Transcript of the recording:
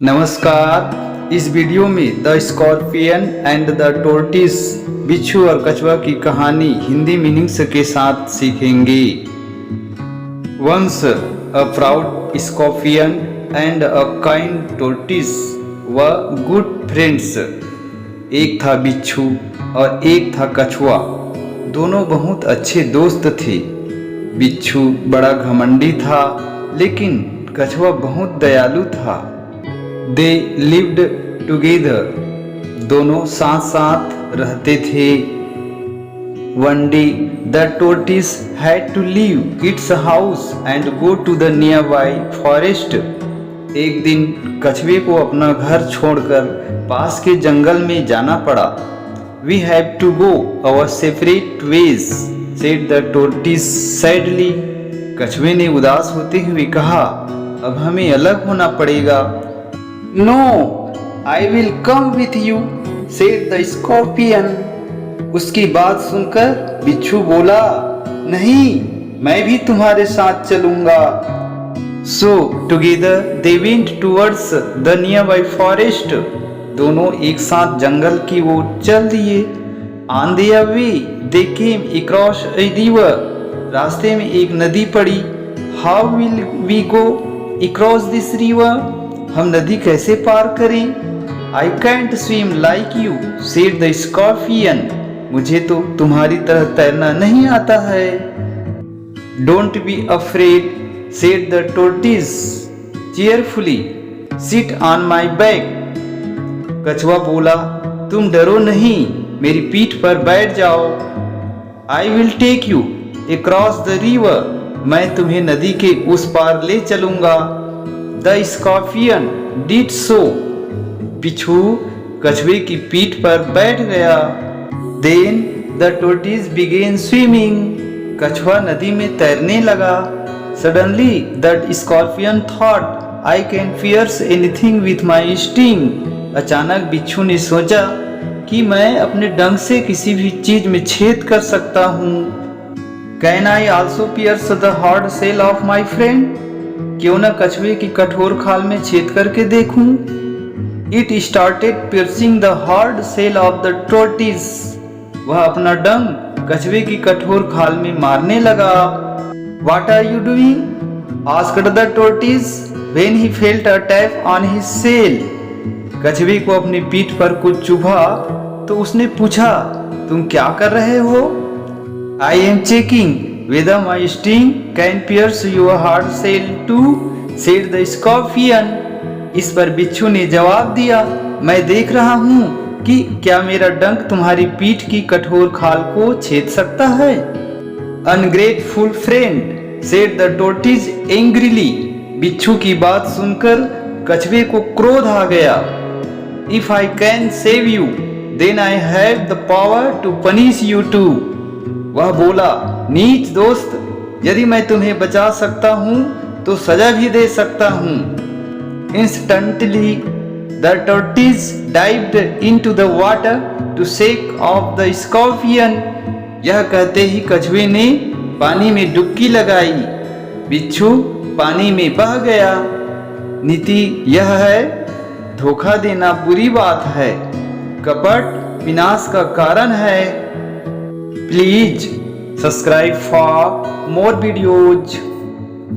नमस्कार। इस वीडियो में द स्कॉर्पियन एंड द टोर्टिस बिच्छू और कछुआ की कहानी हिंदी मीनिंग्स के साथ सीखेंगे। Once a proud scorpion and a kind tortoise were good friends. एक था बिच्छू और एक था कछुआ, दोनों बहुत अच्छे दोस्त थे। बिच्छू बड़ा घमंडी था लेकिन कछुआ बहुत दयालु था। दे लिव्ड टुगेदर, दोनों साथ साथ रहते थे। One day the tortoise had to leave its house and go to the nearby forest. एक दिन कछुए को अपना घर छोड़कर पास के जंगल में जाना पड़ा। We have to go our separate ways, said the tortoise sadly. कछुए ने उदास होते हुए कहा, अब हमें अलग होना पड़ेगा। No, I will come with you, said the scorpion. उसकी बात सुनकर बिच्छू बोला, नहीं, मैं भी तुम्हारे साथ चलूंगा। So together they went towards the nearby forest. दोनों एक साथ जंगल की ओर चल दिए। On their way they came across a river. रास्ते में एक नदी पड़ी। How will we go across this river? हम नदी कैसे पार करें? I can't swim like you, said the scorpion. मुझे तो तुम्हारी तरह तैरना नहीं आता है। Don't be afraid, said the tortoise cheerfully. Sit on my back. कछुआ बोला, तुम डरो नहीं, मेरी पीठ पर बैठ जाओ। I will take you across the river. मैं तुम्हें नदी के उस पार ले चलूंगा। The scorpion did so. बिच्छू कछुए की पीठ पर बैठ गया। Then the tortoise began swimming. कछुआ नदी में तैरने लगा। Suddenly the scorpion thought, I can pierce anything with my sting. अचानक बिच्छू ने सोचा कि मैं अपने डंक से किसी भी चीज में छेद कर सकता हूँ। Can I also pierce the hard shell of my friend? क्यों न कछुए की कठोर खाल में छेद करके देखूं? It started piercing the hard shell of the tortoise. वह अपना डंक कछुए की कठोर खाल में मारने लगा। What are you doing? asked the tortoise when he felt a tap on his shell. कछुए को अपनी पीठ पर कुछ चुभा तो उसने पूछा, तुम क्या कर रहे हो? I am checking whether my sting can pierce your hard shell too, said the scorpion. इस पर बिच्छू ने जवाब दिया, मैं देख रहा हूँ कि क्या मेरा डंक तुम्हारी पीठ की कठोर खाल को छेद सकता है। Ungrateful friend, said the tortoise angrily. बिच्छू की बात सुनकर कछुए को क्रोध आ गया। If I can save you, then I have the power to punish you too. वह बोला, नीच दोस्त, यदि मैं तुम्हें बचा सकता हूँ तो सजा भी दे सकता हूँ। Instantly the tortoise dived into the water to shake off the scorpion. यह कहते ही कछुए ने पानी में डुबकी लगाई। बिच्छू पानी में बह गया। नीति यह है, धोखा देना बुरी बात है, कपट विनाश का कारण है। Please subscribe for more videos.